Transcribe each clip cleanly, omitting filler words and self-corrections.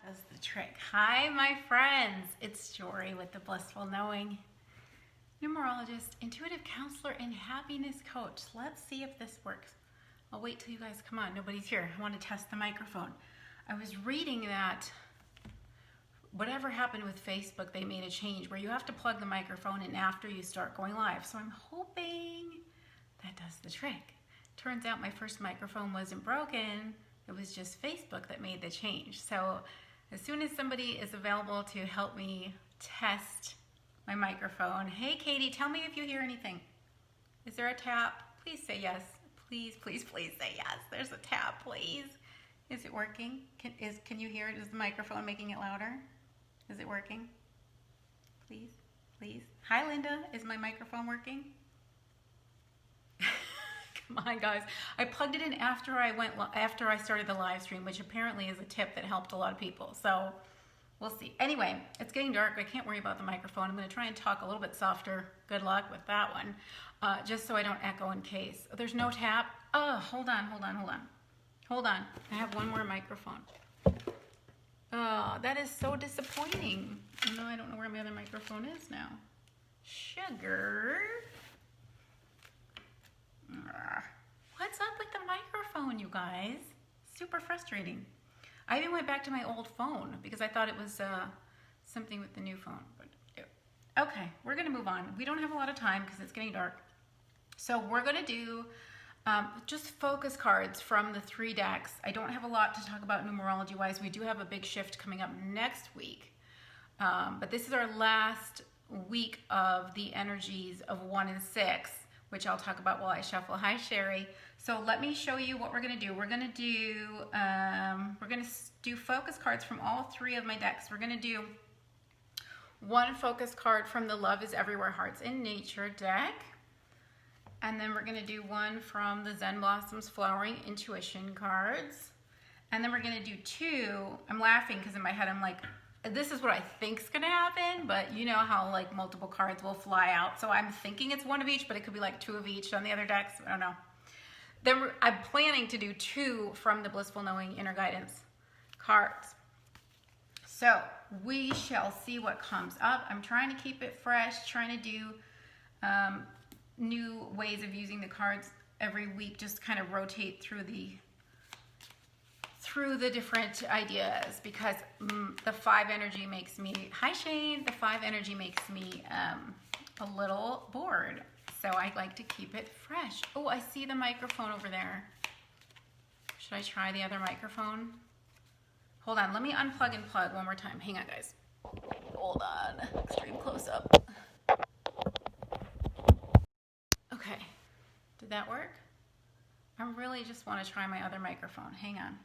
Does the trick. Hi, my friends. It's Jory with the Blissful Knowing, numerologist, intuitive counselor, and happiness coach. Let's see if this works. I'll wait till you guys come on. Nobody's here. I want to test the microphone. I was reading that whatever happened with Facebook, they made a change where you have to plug the microphone in after you start going live. So I'm hoping that does the trick. Turns out my first microphone wasn't broken. It was just Facebook that made the change. So as soon as somebody is available to help me test my microphone. Hey, Katie, tell me if you hear anything. Is there a tap? Please say yes. Please, please, please say yes. There's a tap, please. Is it working? Can you hear it? Is the microphone making it louder? Is it working? Please, please. Hi, Linda. Is my microphone working? Come on, guys. I plugged it in after I started the live stream, which apparently is a tip that helped a lot of people. So we'll see. Anyway, it's getting dark. I can't worry about the microphone. I'm going to try and talk a little bit softer. Good luck with that one. Just so I don't echo in case. There's no tap. Oh, hold on. I have one more microphone. Oh, that is so disappointing. No, I don't know where my other microphone is now. Sugar. What's up with the microphone, you guys? Super frustrating. I even went back to my old phone because I thought it was something with the new phone. But okay, we're going to move on. We don't have a lot of time because it's getting dark. So we're going to do just focus cards from the 3 decks. I don't have a lot to talk about numerology-wise. We do have a big shift coming up next week. But this is our last week of the energies of 1 and 6. Which I'll talk about while I shuffle. Hi, Sherry. So let me show you what we're going to do. We're going to do focus cards from all 3 of my decks. We're going to do 1 focus card from the Love is Everywhere Hearts in Nature deck. And then we're going to do 1 from the Zen Blossoms Flowering Intuition cards. And then we're going to do 2. I'm laughing because in my head I'm like, this is what I think is going to happen, but you know how like multiple cards will fly out. So I'm thinking it's 1 of each, but it could be like 2 of each on the other decks. I don't know. Then I'm planning to do 2 from the Blissful Knowing Inner Guidance cards. So we shall see what comes up. I'm trying to keep it fresh, trying to do new ways of using the cards every week, just kind of rotate through the different ideas because the 5 energy makes me, hi Shane, the 5 energy makes me a little bored. So I like to keep it fresh. Oh, I see the microphone over there. Should I try the other microphone? Hold on, let me unplug and plug one more time. Hang on, guys. Hold on, extreme close up. Okay, did that work? I really just want to try my other microphone. Hang on.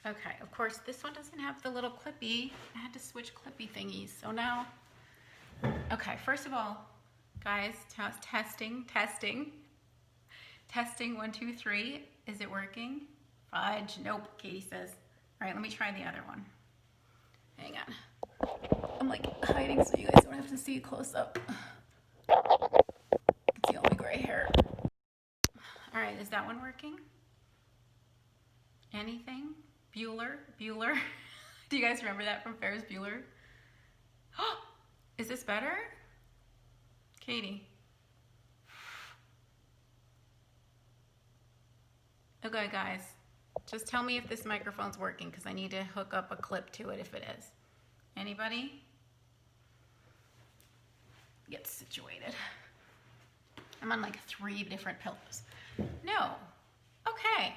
Okay, of course, this one doesn't have the little clippy. I had to switch clippy thingies. So now, okay, first of all, guys, testing. 1, 2, 3. Is it working? Fudge. Nope, Katie says. All right, let me try the other one. Hang on. I'm like hiding so you guys don't have to see close up. You can see all my gray hair. All right, is that one working? Anything? Bueller? Do you guys remember that from Ferris Bueller? Is this better? Katie? Okay, guys, just tell me if this microphone's working because I need to hook up a clip to it if it is. Anybody? Get situated. I'm on like 3 different pillows. No. Okay.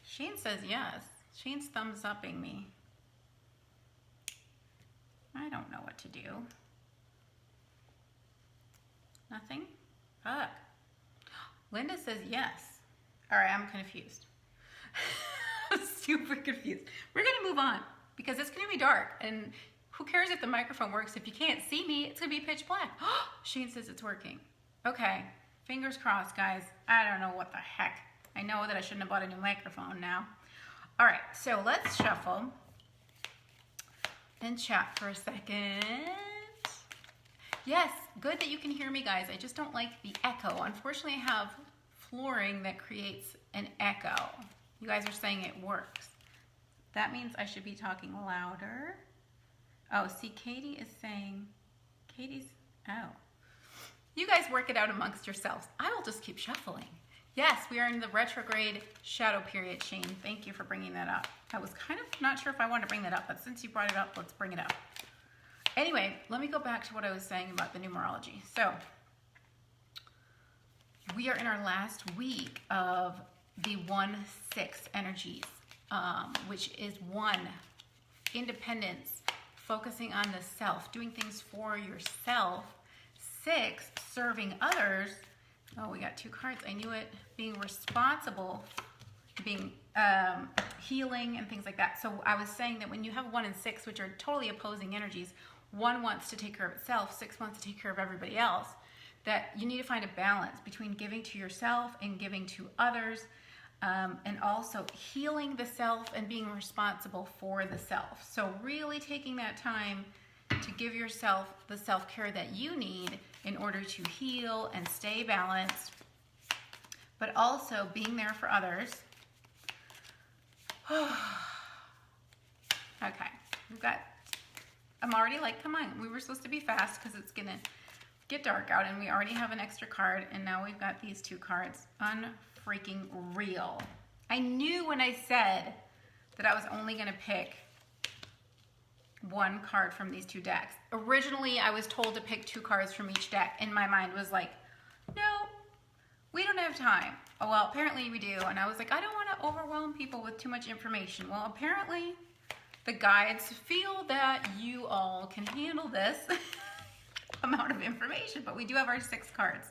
Shane says yes. Shane's thumbs upping me. I don't know what to do. Nothing? Fuck. Linda says yes. All right, I'm confused. I'm super confused. We're gonna move on because it's gonna be dark and who cares if the microphone works? If you can't see me, it's gonna be pitch black. Shane says it's working. Okay, fingers crossed, guys. I don't know what the heck. I know that I shouldn't have bought a new microphone now. All right, so let's shuffle and chat for a second. Yes, good that you can hear me, guys. I just don't like the echo. Unfortunately, I have flooring that creates an echo. You guys are saying it works. That means I should be talking louder. Oh, see, Katie is saying, oh. You guys work it out amongst yourselves. I will just keep shuffling. Yes, we are in the retrograde shadow period, Shane. Thank you for bringing that up. I was kind of not sure if I wanted to bring that up, but since you brought it up, let's bring it up. Anyway, let me go back to what I was saying about the numerology. So, we are in our last week of the 1-6 energies, which is 1, independence, focusing on the self, doing things for yourself. 6, serving others. Oh, we got 2 cards. I knew it. Being responsible, being healing and things like that. So I was saying that when you have 1 and 6, which are totally opposing energies, 1 wants to take care of itself, 6 wants to take care of everybody else, that you need to find a balance between giving to yourself and giving to others, and also healing the self and being responsible for the self. So really taking that time to give yourself the self-care that you need in order to heal and stay balanced, but also being there for others. Okay, I'm already like, come on, we were supposed to be fast because it's gonna get dark out and we already have an extra card, and now we've got these 2 cards. Unfreaking real. I knew when I said that I was only gonna pick 1 card from these 2 decks. Originally, I was told to pick 2 cards from each deck, and my mind was like, no, we don't have time. Oh, well, apparently we do. And I was like, I don't want to overwhelm people with too much information. Well, apparently the guides feel that you all can handle this amount of information, but we do have our 6 cards.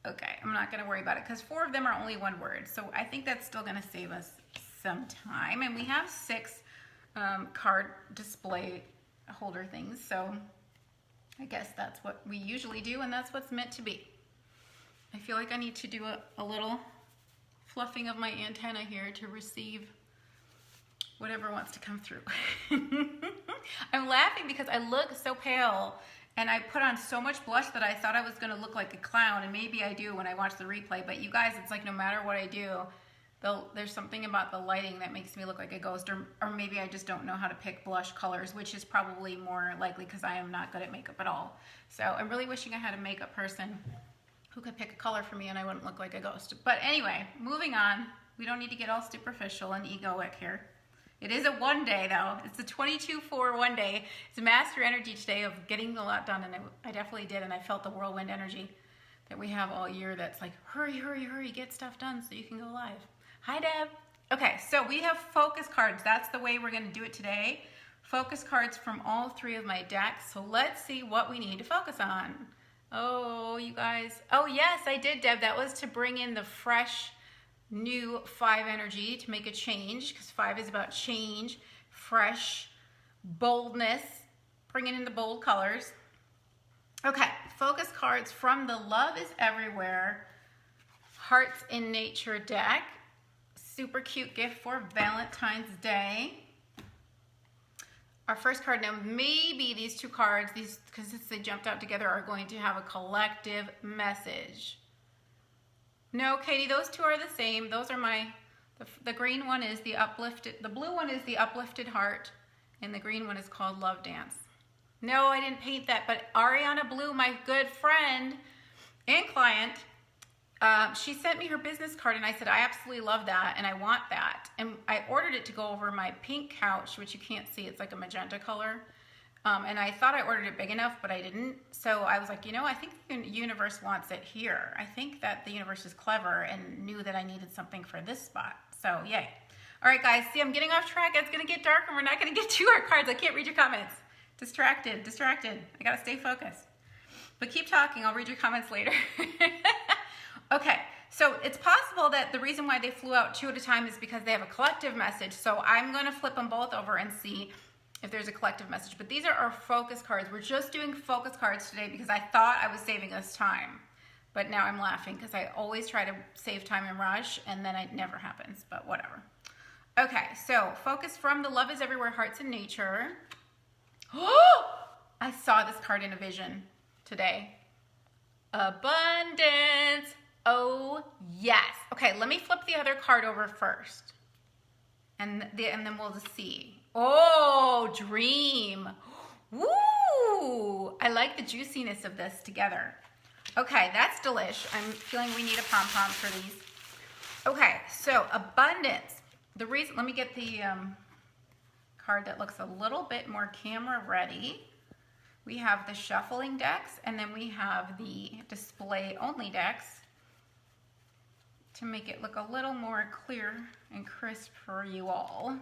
Okay, I'm not going to worry about it because 4 of them are only 1 word. So I think that's still going to save us some time. And we have 6 card display holder things, so I guess that's what we usually do, and that's what's meant to be. I feel like I need to do a little fluffing of my antenna here to receive whatever wants to come through. I'm laughing because I look so pale and I put on so much blush that I thought I was going to look like a clown, and maybe I do when I watch the replay, but you guys, it's like no matter what I do, there's something about the lighting that makes me look like a ghost, or maybe I just don't know how to pick blush colors, which is probably more likely because I am not good at makeup at all. So I'm really wishing I had a makeup person who could pick a color for me and I wouldn't look like a ghost. But anyway, moving on. We don't need to get all superficial and egoic here. It is a 1 day though. It's a 22-4 1 day. It's a master energy today of getting a lot done, and I definitely did, and I felt the whirlwind energy that we have all year that's like, hurry, hurry, hurry, get stuff done so you can go live. Hi, Deb. Okay, so we have focus cards. That's the way we're going to do it today. Focus cards from all 3 of my decks. So let's see what we need to focus on. Oh, you guys. Oh, yes, I did, Deb. That was to bring in the fresh, new 5 energy to make a change, because 5 is about change, fresh, boldness, bringing in the bold colors. Okay, focus cards from the Love is Everywhere Hearts in Nature deck. Super cute gift for Valentine's Day. Our first card, now maybe these 2 cards, because since they jumped out together, are going to have a collective message. No, Katie, those 2 are the same. Those are the green one is the uplifted, the blue one is the uplifted heart, and the green one is called Love Dance. No, I didn't paint that, but Ariana Blue, my good friend and client, she sent me her business card, and I said, I absolutely love that, and I want that. And I ordered it to go over my pink couch, which you can't see. It's like a magenta color. And I thought I ordered it big enough, but I didn't. So I was like, you know, I think the universe wants it here. I think that the universe is clever and knew that I needed something for this spot. So yay. All right, guys, see, I'm getting off track. It's going to get dark, and we're not going to get to our cards. I can't read your comments. Distracted. I got to stay focused. But keep talking. I'll read your comments later. Okay, so it's possible that the reason why they flew out 2 at a time is because they have a collective message. So I'm going to flip them both over and see if there's a collective message. But these are our focus cards. We're just doing focus cards today because I thought I was saving us time. But now I'm laughing because I always try to save time and rush, and then it never happens, but whatever. Okay, so focus from the Love is Everywhere Hearts in Nature. Oh, I saw this card in a vision. today? Abundance. Oh, yes. Okay, let me flip the other card over first. And then we'll just see. Oh, dream. Woo! I like the juiciness of this together. Okay, that's delish. I'm feeling we need a pom-pom for these. Okay, so abundance. The reason, let me get the card that looks a little bit more camera ready. We have the shuffling decks, and then we have the display only decks to make it look a little more clear and crisp for you all.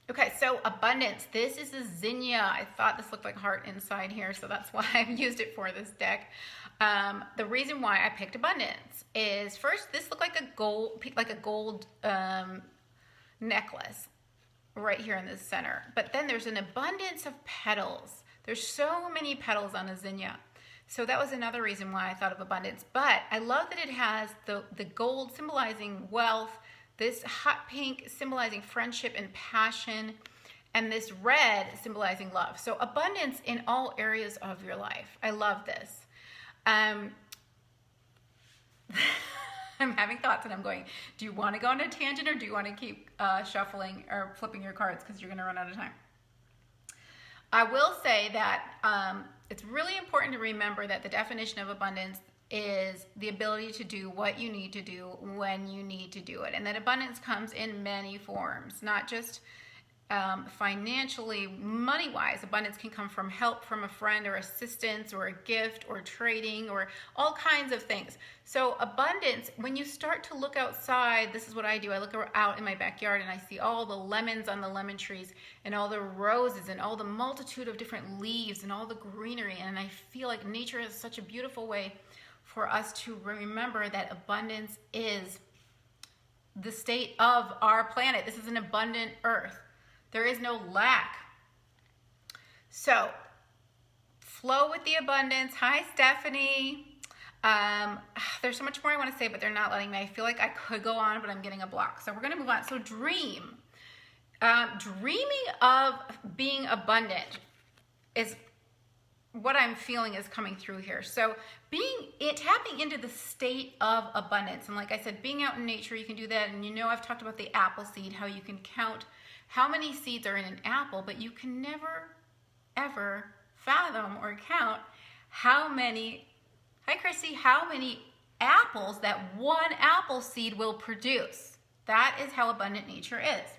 Okay, so abundance. This is a zinnia. I thought this looked like heart inside here, so that's why I've used it for this deck. The reason why I picked abundance is first, this looked like a gold necklace right here in the center. But then there's an abundance of petals. There's so many petals on a zinnia. So that was another reason why I thought of abundance. But I love that it has the gold symbolizing wealth, this hot pink symbolizing friendship and passion, and this red symbolizing love. So abundance in all areas of your life. I love this. I'm having thoughts and I'm going, do you want to go on a tangent or do you want to keep shuffling or flipping your cards because you're going to run out of time? I will say that it's really important to remember that the definition of abundance is the ability to do what you need to do when you need to do it. And that abundance comes in many forms, not just financially, money-wise. Abundance can come from help from a friend or assistance or a gift or trading or all kinds of things. So abundance, when you start to look outside, this is what I do. I look out in my backyard and I see all the lemons on the lemon trees and all the roses and all the multitude of different leaves and all the greenery. And I feel like nature is such a beautiful way for us to remember that abundance is the state of our planet. This is an abundant earth. There is no lack. So, flow with the abundance. Hi, Stephanie. There's so much more I want to say, but they're not letting me. I feel like I could go on, but I'm getting a block. So we're going to move on. So dream. Dreaming of being abundant is what I'm feeling is coming through here. So tapping into the state of abundance. And like I said, being out in nature, you can do that. And you know, I've talked about the apple seed, how you can count how many seeds are in an apple, but you can never, ever fathom or count how many, hi Chrissy, how many apples that one apple seed will produce. That is how abundant nature is.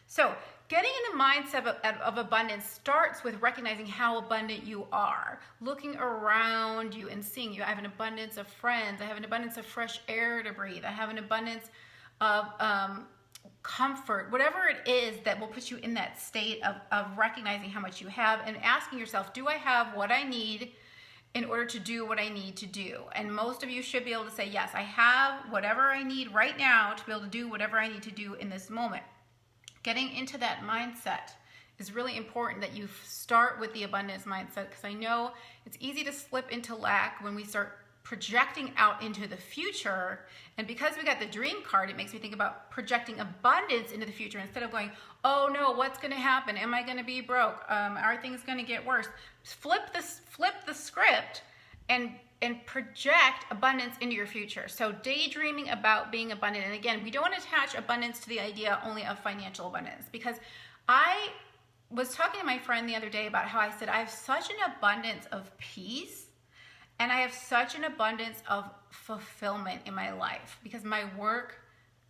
So getting in the mindset of abundance starts with recognizing how abundant you are, looking around you and seeing you. I have an abundance of friends. I have an abundance of fresh air to breathe. I have an abundance of comfort, whatever it is that will put you in that state of recognizing how much you have and asking yourself, do I have what I need in order to do what I need to do? And most of you should be able to say, yes, I have whatever I need right now to be able to do whatever I need to do in this moment. Getting into that mindset is really important, that you start with the abundance mindset, because I know it's easy to slip into lack when we start projecting out into the future. And because we got the dream card, it makes me think about projecting abundance into the future instead of going, oh no, what's going to happen? Am I going to be broke? Are things going to get worse? Flip the script and project abundance into your future. So daydreaming about being abundant. And again, we don't attach abundance to the idea only of financial abundance, because I was talking to my friend the other day about how I said I have such an abundance of peace and I have such an abundance of fulfillment in my life because my work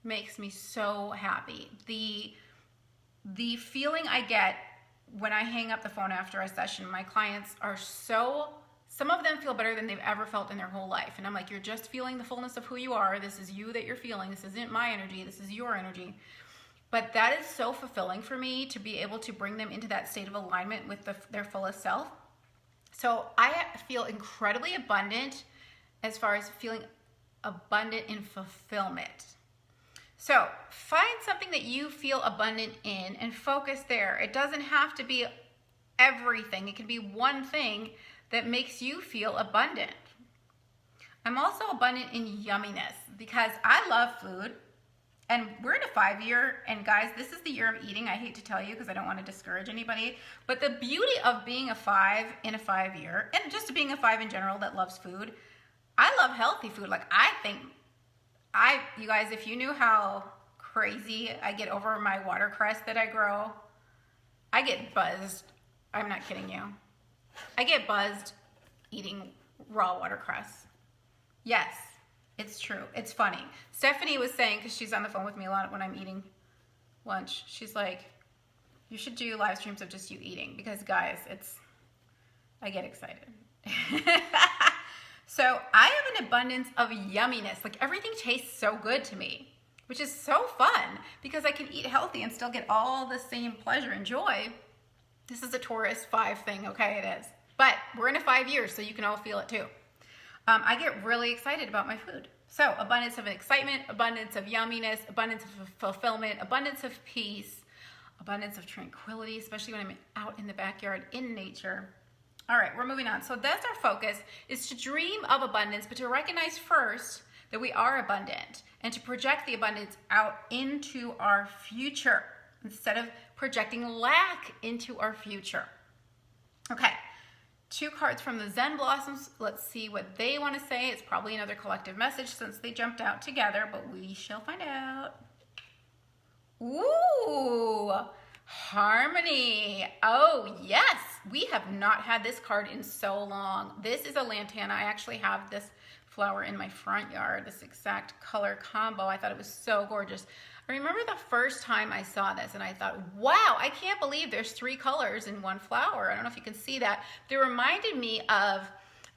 makes me so happy. The feeling I get when I hang up the phone after a session, my clients are some of them feel better than they've ever felt in their whole life. And I'm like, you're just feeling the fullness of who you are. This is you that you're feeling. This isn't my energy. This is your energy. But that is so fulfilling for me to be able to bring them into that state of alignment with their fullest self. So I feel incredibly abundant as far as feeling abundant in fulfillment. So find something that you feel abundant in and focus there. It doesn't have to be everything. It can be one thing that makes you feel abundant. I'm also abundant in yumminess because I love food And we're in a 5-year, and guys, this is the year of eating. I hate to tell you because I don't want to discourage anybody, but the beauty of being a 5 in a 5-year, and just being a 5 in general that loves food, I love healthy food. Like, you guys, if you knew how crazy I get over my watercress that I grow, I get buzzed. I'm not kidding you. I get buzzed eating raw watercress. Yes, it's true. It's funny. Stephanie was saying, because she's on the phone with me a lot when I'm eating lunch, she's like, you should do live streams of just you eating, because guys, I get excited. So I have an abundance of yumminess. Like, everything tastes so good to me, which is so fun because I can eat healthy and still get all the same pleasure and joy. This is a Taurus 5 thing, okay? It is. But we're in a 5 years, so you can all feel it too. I get really excited about my food. So abundance of excitement, abundance of yumminess, abundance of fulfillment, abundance of peace, abundance of tranquility, especially when I'm out in the backyard in nature. All right, we're moving on. So that's our focus, is to dream of abundance, but to recognize first that we are abundant and to project the abundance out into our future instead of projecting lack into our future. Okay, 2 cards from the Zen Blossoms. Let's see what they want to say. It's probably another collective message since they jumped out together, but we shall find out. Ooh, harmony. Oh, yes. We have not had this card in so long. This is a lantana. I actually have this flower in my front yard, this exact color combo. I thought it was so gorgeous. I remember the first time I saw this and I thought, wow, I can't believe there's 3 colors in one flower. I don't know if you can see that. They reminded me of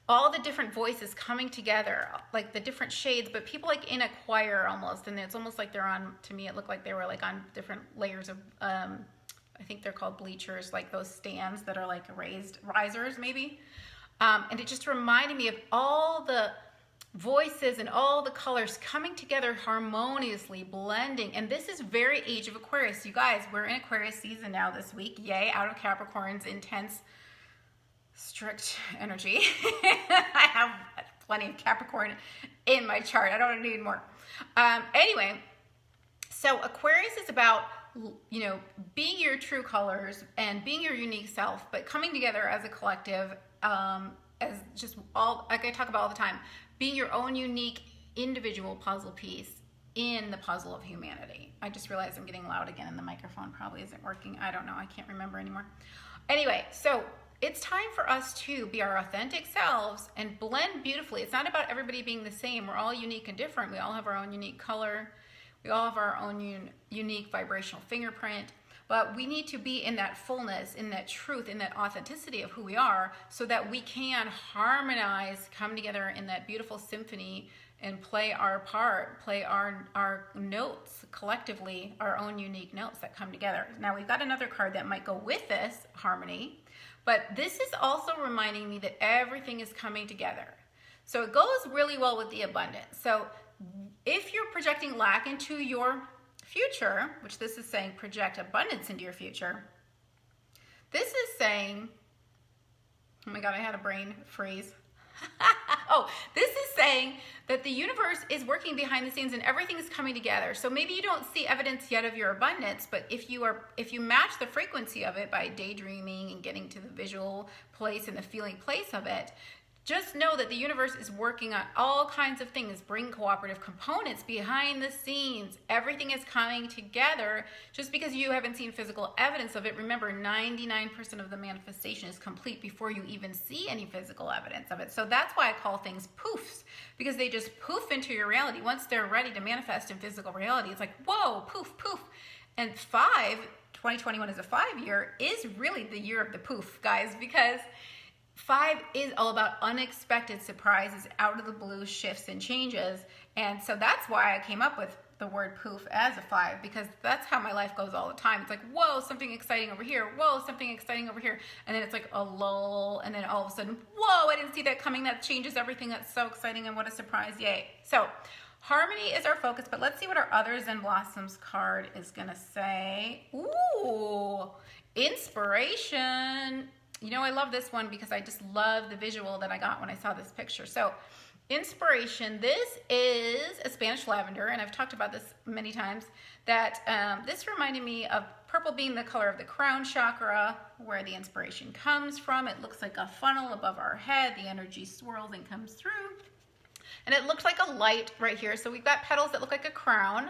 all the different voices coming together, like the different shades, but people like in a choir almost. And it's almost like they're on, to me, it looked like they were like on different layers of, I think they're called bleachers, like those stands that are like risers maybe. And it just reminded me of all the voices and all the colors coming together harmoniously, blending. And this is very Age of Aquarius. You guys, we're in Aquarius season now this week. Yay, out of Capricorn's intense, strict energy. I have plenty of Capricorn in my chart. I don't need more. Anyway, so Aquarius is about, you know, being your true colors and being your unique self, but coming together as a collective, as just all, like I talk about all the time, being your own unique individual puzzle piece in the puzzle of humanity. I just realized I'm getting loud again and the microphone probably isn't working. I don't know. I can't remember anymore. Anyway, so it's time for us to be our authentic selves and blend beautifully. It's not about everybody being the same. We're all unique and different. We all have our own unique color. We all have our own unique vibrational fingerprint. But we need to be in that fullness, in that truth, in that authenticity of who we are so that we can harmonize, come together in that beautiful symphony and play our part, play our notes collectively, our own unique notes that come together. Now we've got another card that might go with this, harmony, but this is also reminding me that everything is coming together. So it goes really well with the abundance. So if you're projecting lack into your future, which this is saying project abundance into your future, this is saying, oh my God, I had a brain freeze. Oh, this is saying that the universe is working behind the scenes and everything is coming together. So maybe you don't see evidence yet of your abundance, but if you match the frequency of it by daydreaming and getting to the visual place and the feeling place of it, just know that the universe is working on all kinds of things, bring cooperative components behind the scenes. Everything is coming together. Just because you haven't seen physical evidence of it, remember 99% of the manifestation is complete before you even see any physical evidence of it. So that's why I call things poofs, because they just poof into your reality. Once they're ready to manifest in physical reality, it's like, whoa, poof, poof. And 2021 is a 5-year, is really the year of the poof, guys, because 5 is all about unexpected surprises, out of the blue shifts and changes. And so that's why I came up with the word poof as a 5, because that's how my life goes all the time. It's like, whoa, something exciting over here. Whoa, something exciting over here. And then it's like a lull. And then all of a sudden, whoa, I didn't see that coming. That changes everything. That's so exciting. And what a surprise. Yay. So harmony is our focus, but let's see what our other Zen Blossoms card is going to say. Ooh, inspiration. You know, I love this one because I just love the visual that I got when I saw this picture. So Inspiration. This is a Spanish lavender, and I've talked about this many times, that this reminded me of purple being the color of the crown chakra, where the inspiration comes from. It looks like a funnel above our head. The energy swirls and comes through. And it looks like a light right here. So we've got petals that look like a crown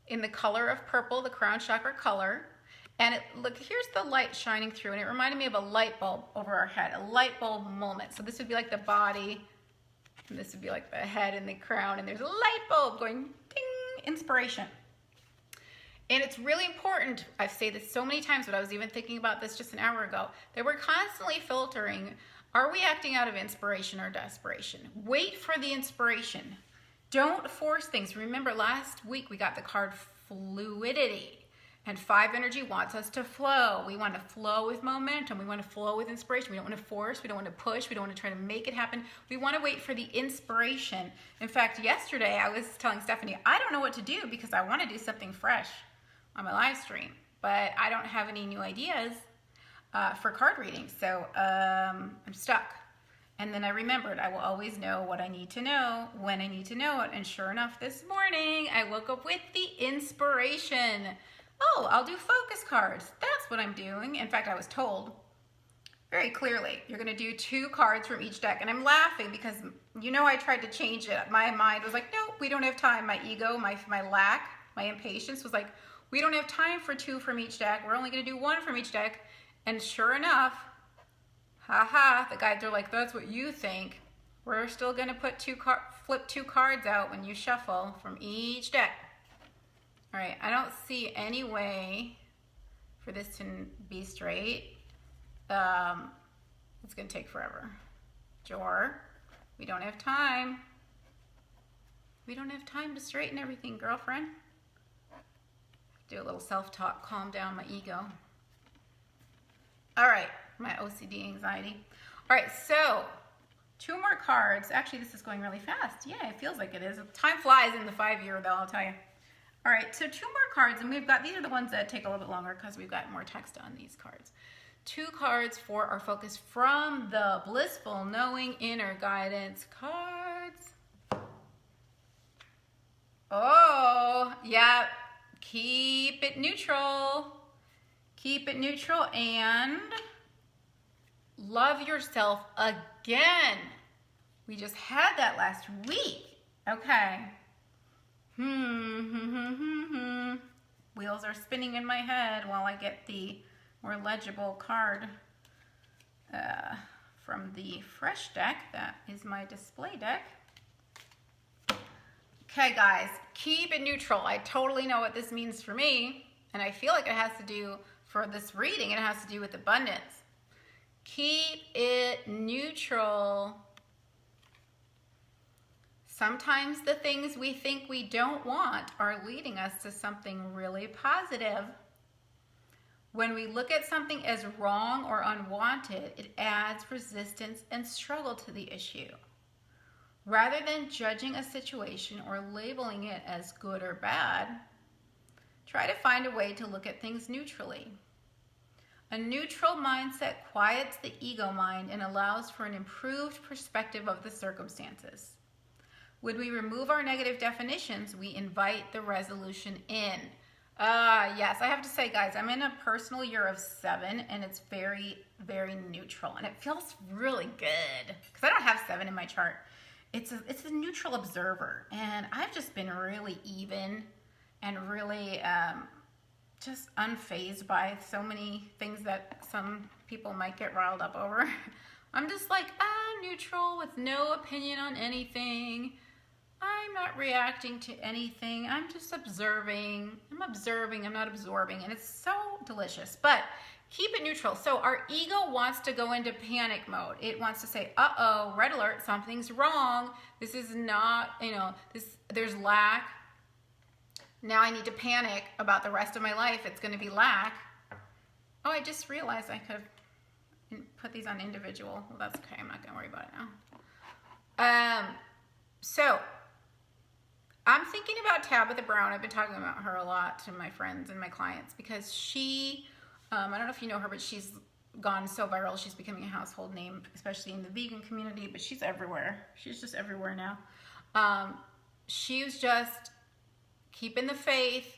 in the color of purple, the crown chakra color. And look, here's the light shining through, and it reminded me of a light bulb over our head, a light bulb moment. So this would be like the body, and this would be like the head and the crown, and there's a light bulb going ding, inspiration. And it's really important, I've said this so many times, but I was even thinking about this just an hour ago, that we're constantly filtering, are we acting out of inspiration or desperation? Wait for the inspiration. Don't force things. Remember last week we got the card fluidity. And 5 energy wants us to flow. We want to flow with momentum. We want to flow with inspiration. We don't want to force. We don't want to push. We don't want to try to make it happen. We want to wait for the inspiration. In fact, yesterday I was telling Stephanie, I don't know what to do because I want to do something fresh on my live stream, but I don't have any new ideas for card reading. So I'm stuck. And then I remembered I will always know what I need to know when I need to know it. And sure enough, this morning I woke up with the inspiration. Oh, I'll do focus cards. That's what I'm doing. In fact, I was told very clearly, you're going to do 2 cards from each deck. And I'm laughing because, you know, I tried to change it. My mind was like, no, we don't have time. My ego, my lack, my impatience was like, we don't have time for 2 from each deck. We're only going to do 1 from each deck. And sure enough, haha, the guides are like, that's what you think. We're still going to flip 2 cards out when you shuffle from each deck. All right, I don't see any way for this to be straight. It's gonna take forever. Jor, we don't have time. We don't have time to straighten everything, girlfriend. Do a little self-talk, calm down my ego. All right, my OCD anxiety. All right, so 2 more cards. Actually, this is going really fast. Yeah, it feels like it is. Time flies in the 5-year though, I'll tell you. All right, so 2 more cards, and we've got, these are the ones that take a little bit longer because we've got more text on these cards. 2 cards for our focus from the Blissful Knowing Inner Guidance cards. Oh, yeah, keep it neutral. Keep it neutral and love yourself again. We just had that last week. Okay. Wheels are spinning in my head while I get the more legible card from the fresh deck. That is my display deck. Okay, guys, keep it neutral. I totally know what this means for me, and I feel like it has to do, for this reading, it has to do with abundance. Keep it neutral. Sometimes the things we think we don't want are leading us to something really positive. When we look at something as wrong or unwanted, it adds resistance and struggle to the issue. Rather than judging a situation or labeling it as good or bad, try to find a way to look at things neutrally. A neutral mindset quiets the ego mind and allows for an improved perspective of the circumstances. When we remove our negative definitions, we invite the resolution in. Yes, I have to say, guys, I'm in a personal year of 7, and it's very, very neutral, and it feels really good because I don't have 7 in my chart. It's a neutral observer, and I've just been really even and really just unfazed by so many things that some people might get riled up over. I'm just like, neutral with no opinion on anything. I'm not reacting to anything. I'm just observing. I'm observing. I'm not absorbing. And it's so delicious. But keep it neutral. So our ego wants to go into panic mode. It wants to say, uh-oh, red alert, something's wrong. This is not, there's lack. Now I need to panic about the rest of my life. It's going to be lack. Oh, I just realized I could have put these on individual. Well, that's okay. I'm not going to worry about it now. So I'm thinking about Tabitha Brown. I've been talking about her a lot to my friends and my clients because she, I don't know if you know her, but she's gone so viral. She's becoming a household name, especially in the vegan community, but she's everywhere. She's just everywhere now. She was just keeping the faith,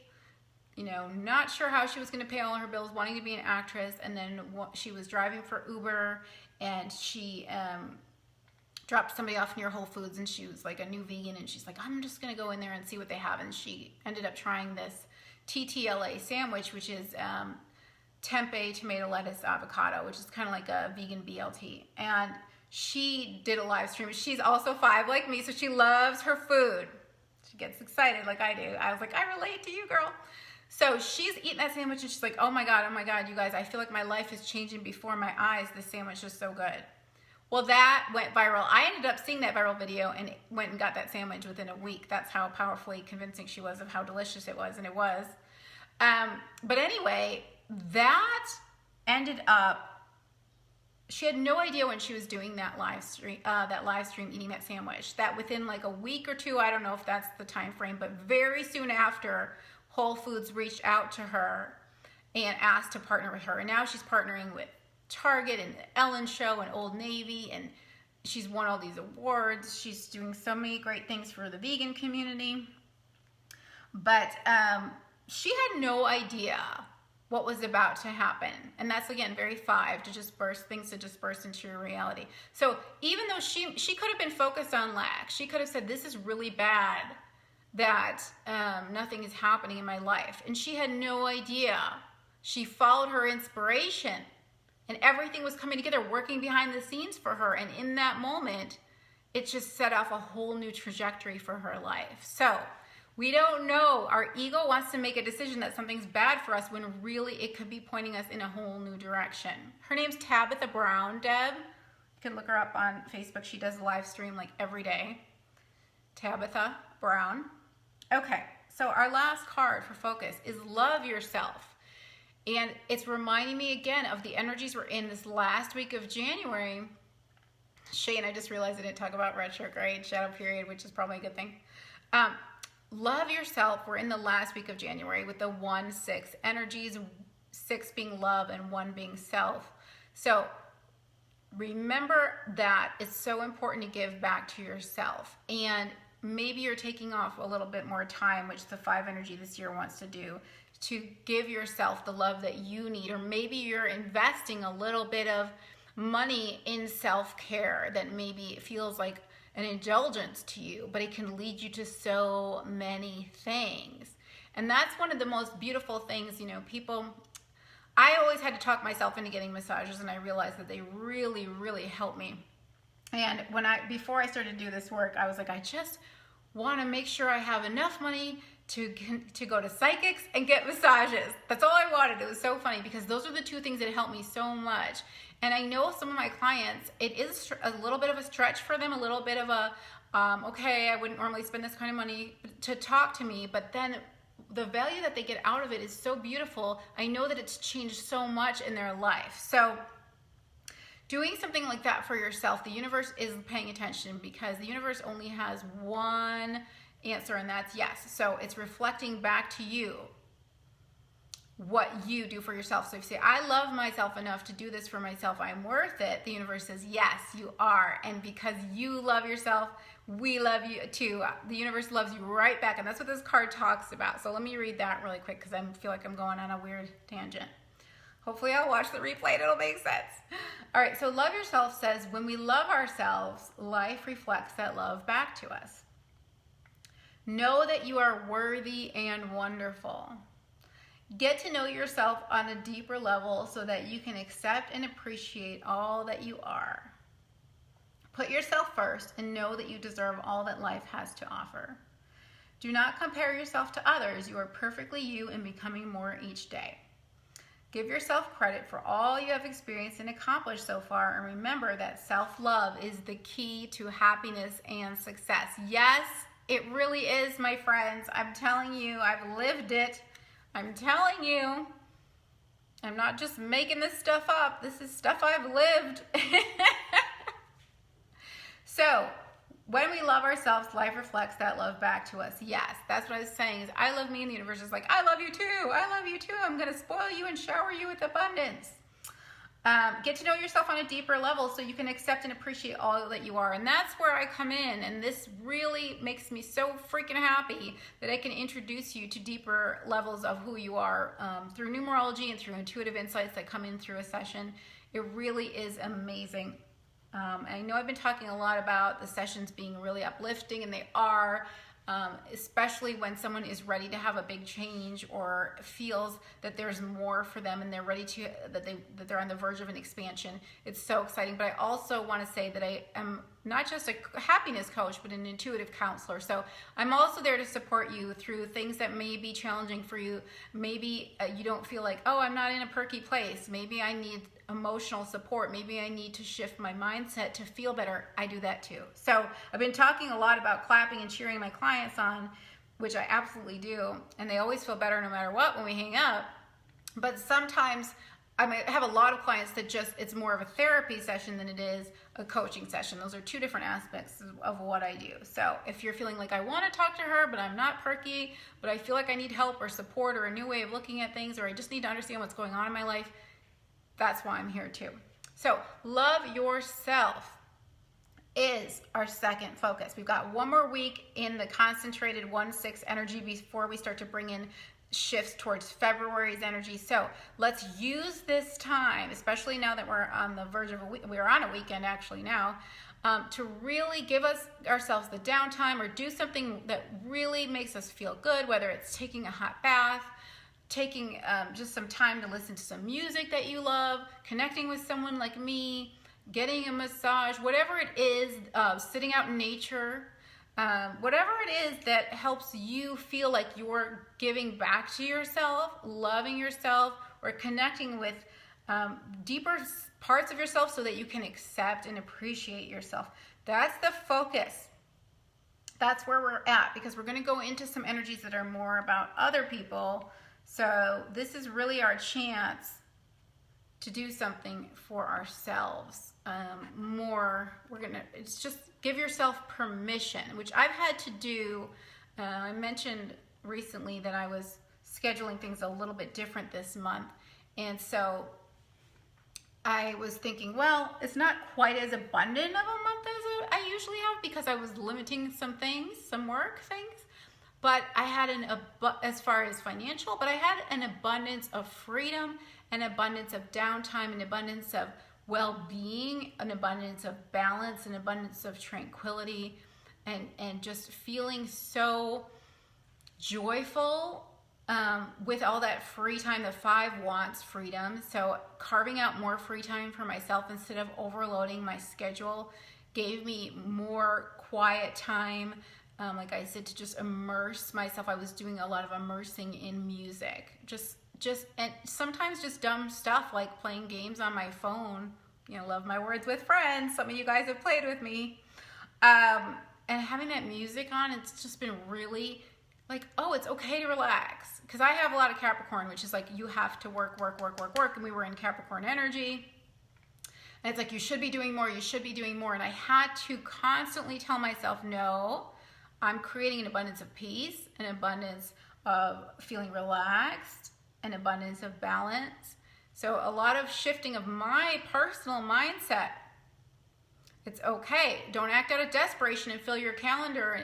you know, not sure how she was going to pay all her bills, wanting to be an actress. And then she was driving for Uber, and she dropped somebody off near Whole Foods, and she was like a new vegan, and she's like, I'm just going to go in there and see what they have. And she ended up trying this TTLA sandwich, which is tempeh, tomato, lettuce, avocado, which is kind of like a vegan BLT. And she did a live stream. She's also 5 like me, so she loves her food. She gets excited like I do. I was like, I relate to you, girl. So she's eating that sandwich, and she's like, oh my God, you guys, I feel like my life is changing before my eyes. This sandwich is so good. Well, that went viral. I ended up seeing that viral video and went and got that sandwich within a week. That's how powerfully convincing she was of how delicious it was, and it was. But anyway, that ended up, she had no idea when she was doing that live stream eating that sandwich, that within like a week or two, I don't know if that's the time frame, but very soon after, Whole Foods reached out to her and asked to partner with her. And now she's partnering with Target and the Ellen Show and Old Navy, and she's won all these awards. She's doing so many great things for the vegan community. But she had no idea what was about to happen. And that's, again, very 5, to just burst into your reality. So even though she could have been focused on lack, she could have said, this is really bad that nothing is happening in my life. And she had no idea. She followed her inspiration, and everything was coming together, working behind the scenes for her. And in that moment, it just set off a whole new trajectory for her life. So we don't know. Our ego wants to make a decision that something's bad for us when really it could be pointing us in a whole new direction. Her name's Tabitha Brown, Deb. You can look her up on Facebook. She does a live stream like every day. Tabitha Brown. Okay, so our last card for focus is love yourself. And it's reminding me again of the energies we're in this last week of January. Shane, I just realized I didn't talk about retrograde, shadow period, which is probably a good thing. Love yourself. We're in the last week of January with the 1-6 energies, 6 being love and 1 being self. So remember that it's so important to give back to yourself. And maybe you're taking off a little bit more time, which the 5 energy this year wants to do, to give yourself the love that you need. Or maybe you're investing a little bit of money in self-care that maybe feels like an indulgence to you, but it can lead you to so many things. And that's one of the most beautiful things, you know, people, I always had to talk myself into getting massages, and I realized that they really, really help me. And before I started to do this work, I was like, I just want to make sure I have enough money to go to psychics and get massages. That's all I wanted. It was so funny because those are the 2 things that helped me so much. And I know some of my clients, it is a little bit of a stretch for them, a little bit of a, okay, I wouldn't normally spend this kind of money to talk to me, but then the value that they get out of it is so beautiful. I know that it's changed so much in their life. So doing something like that for yourself, the universe is paying attention, because the universe only has one answer, and that's yes. So it's reflecting back to you what you do for yourself. So if you say, I love myself enough to do this for myself, I'm worth it, the universe says, yes, you are. And because you love yourself, we love you too. The universe loves you right back. And that's what this card talks about. So let me read that really quick, because I feel like I'm going on a weird tangent. Hopefully I'll watch the replay and it'll make sense. All right, so love yourself says, when we love ourselves, life reflects that love back to us. Know that you are worthy and wonderful. Get to know yourself on a deeper level so that you can accept and appreciate all that you are. Put yourself first and know that you deserve all that life has to offer. Do not compare yourself to others. You are perfectly you and becoming more each day. Give yourself credit for all you have experienced and accomplished so far, and remember that self-love is the key to happiness and success. Yes, it really is, my friends. I'm telling you, I've lived it. I'm telling you, I'm not just making this stuff up. This is stuff I've lived. So, when we love ourselves, life reflects that love back to us. Yes, that's what I was saying, is I love me, and the universe is like, I love you too. I love you too. I'm going to spoil you and shower you with abundance. Get to know yourself on a deeper level so you can accept and appreciate all that you are. And that's where I come in. And this really makes me so freaking happy that I can introduce you to deeper levels of who you are through numerology and through intuitive insights that come in through a session. It really is amazing. I know I've been talking a lot about the sessions being really uplifting, and they are. Especially when someone is ready to have a big change or feels that there's more for them and they're ready to that they're on the verge of an expansion. It's so exciting. But I also want to say that I am not just a happiness coach, but an intuitive counselor. So I'm also there to support you through things that may be challenging for you. Maybe you don't feel like, oh, I'm not in a perky place. Maybe I need emotional support. Maybe I need to shift my mindset to feel better. I do that too. So I've been talking a lot about clapping and cheering my clients on, which I absolutely do. And they always feel better no matter what when we hang up. But sometimes I might have a lot of clients that it's more of a therapy session than it is a coaching session. Those are two different aspects of what I do. So if you're feeling like I want to talk to her, but I'm not perky, but I feel like I need help or support or a new way of looking at things, or I just need to understand what's going on in my life, that's why I'm here too. So love yourself is our second focus. We've got one more week in the concentrated 1/6 energy before we start to bring in shifts towards February's energy. So let's use this time, especially now that we're on the verge of a week, we're on a weekend actually now, to really give ourselves the downtime or do something that really makes us feel good, whether it's taking a hot bath, taking just some time to listen to some music that you love, connecting with someone like me, getting a massage, whatever it is, sitting out in nature, whatever it is that helps you feel like you're giving back to yourself, loving yourself, or connecting with deeper parts of yourself so that you can accept and appreciate yourself. That's the focus. That's where we're at, because we're going to go into some energies that are more about other people. So this is really our chance to do something for ourselves. It's just give yourself permission, which I've had to do. I mentioned recently that I was scheduling things a little bit different this month. And so I was thinking, well, it's not quite as abundant of a month as I usually have because I was limiting some things, some work things. But I had as far as financial, but I had an abundance of freedom, an abundance of downtime, an abundance of well-being, an abundance of balance, an abundance of tranquility, and just feeling so joyful with all that free time. The 5 wants freedom. So carving out more free time for myself instead of overloading my schedule gave me more quiet time. Like I said, to just immerse myself. I was doing a lot of immersing in music, and sometimes just dumb stuff like playing games on my phone. Love my words with friends. Some of you guys have played with me, and having that music on. It's just been really like, oh, it's okay to relax, because I have a lot of Capricorn, which is like you have to work, and we were in Capricorn energy. And it's like you should be doing more, and I had to constantly tell myself, no. I'm creating an abundance of peace, an abundance of feeling relaxed, an abundance of balance. So a lot of shifting of my personal mindset. It's okay. Don't act out of desperation and fill your calendar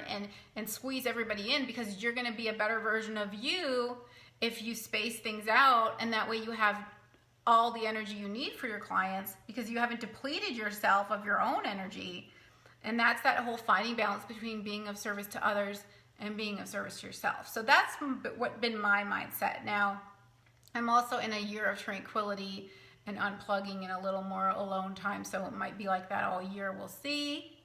and squeeze everybody in, because you're going to be a better version of you if you space things out, and that way you have all the energy you need for your clients because you haven't depleted yourself of your own energy. And that's that whole finding balance between being of service to others and being of service to yourself. So that's what been my mindset. Now, I'm also in a year of tranquility and unplugging and a little more alone time. So it might be like that all year. We'll see.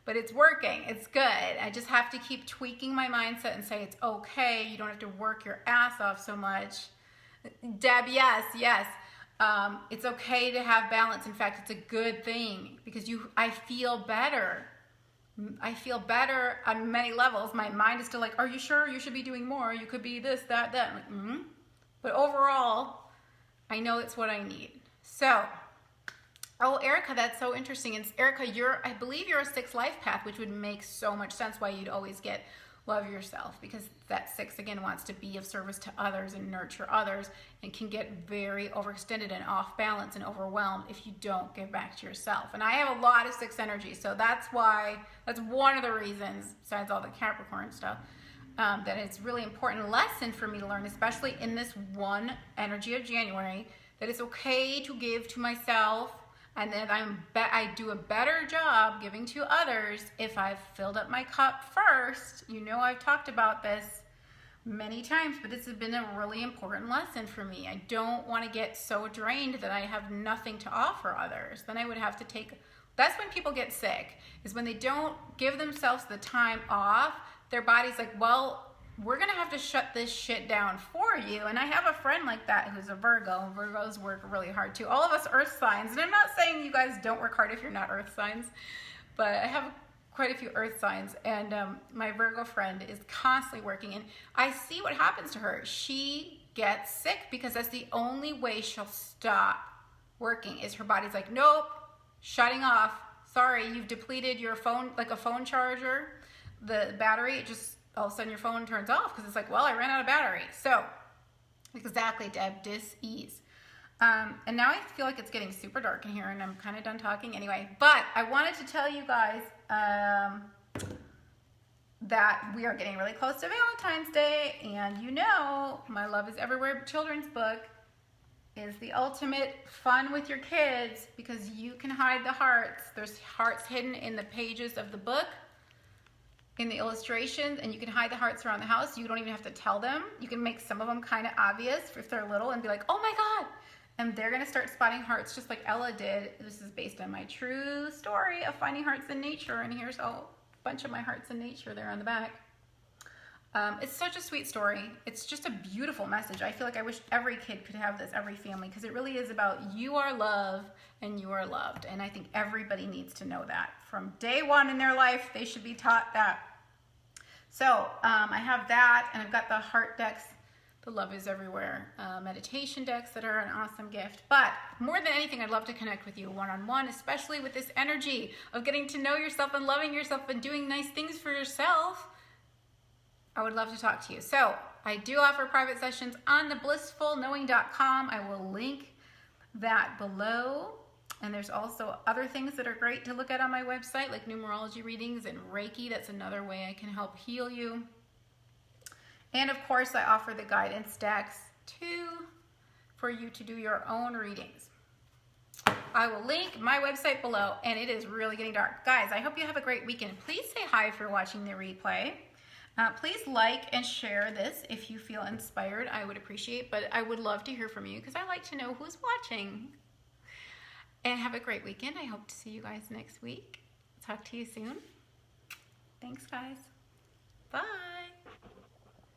But it's working. It's good. I just have to keep tweaking my mindset and say it's okay. You don't have to work your ass off so much. Deb, yes. It's okay to have balance. In fact, it's a good thing because I feel better. I feel better on many levels. My mind is still like, are you sure you should be doing more? You could be this, that. I'm like, But overall, I know it's what I need. So, oh, Erica, that's so interesting. And Erica, I believe you're a 6 life path, which would make so much sense why you'd always get love yourself, because that 6 again wants to be of service to others and nurture others, and can get very overextended and off balance and overwhelmed if you don't give back to yourself. And I have a lot of 6 energy, so that's one of the reasons, besides all the Capricorn stuff, that it's really important lesson for me to learn, especially in this one energy of January, that it's okay to give to myself, and that I do a better job giving to others if I've filled up my cup first. You know, I've talked about this many times, but this has been a really important lesson for me. I don't want to get so drained that I have nothing to offer others. Then I would have to take, that's when people get sick, is when they don't give themselves the time off. Their body's like, well, we're going to have to shut this shit down for you. And I have a friend like that who's a Virgo. Virgos work really hard too. All of us earth signs, and I'm not saying you guys don't work hard if you're not earth signs, but I have quite a few earth signs, and my Virgo friend is constantly working, and I see what happens to her. She gets sick because that's the only way she'll stop working, is her body's like, nope, shutting off. Sorry, you've depleted your phone, like a phone charger, the battery, it just, all of a sudden your phone turns off because it's like, well, I ran out of battery. So, exactly, Deb, dis-ease. And now I feel like it's getting super dark in here, and I'm kind of done talking anyway. But I wanted to tell you guys that we are getting really close to Valentine's Day, and you know, My Love is Everywhere children's book is the ultimate fun with your kids, because you can hide the hearts. There's hearts hidden in the pages of the book, in the illustrations, and you can hide the hearts around the house. You don't even have to tell them. You can make some of them kind of obvious if they're little and be like, oh my God. And they're going to start spotting hearts just like Ella did. This is based on my true story of finding hearts in nature. And here's a bunch of my hearts in nature there on the back. It's such a sweet story. It's just a beautiful message. I feel like I wish every kid could have this, every family, because it really is about you are loved and you are loved. And I think everybody needs to know that. From day one in their life, they should be taught that. So I have that, and I've got the heart decks, the Love is Everywhere meditation decks that are an awesome gift. But more than anything, I'd love to connect with you one-on-one, especially with this energy of getting to know yourself and loving yourself and doing nice things for yourself. I would love to talk to you. So I do offer private sessions on the blissfulknowing.com. I will link that below. And there's also other things that are great to look at on my website, like numerology readings and Reiki. That's another way I can help heal you. And of course, I offer the guidance decks too for you to do your own readings. I will link my website below, and it is really getting dark. Guys, I hope you have a great weekend. Please say hi if you're watching the replay. Please like and share this if you feel inspired. I would appreciate, but I would love to hear from you because I like to know who's watching. And have a great weekend. I hope to see you guys next week. Talk to you soon. Thanks, guys. Bye.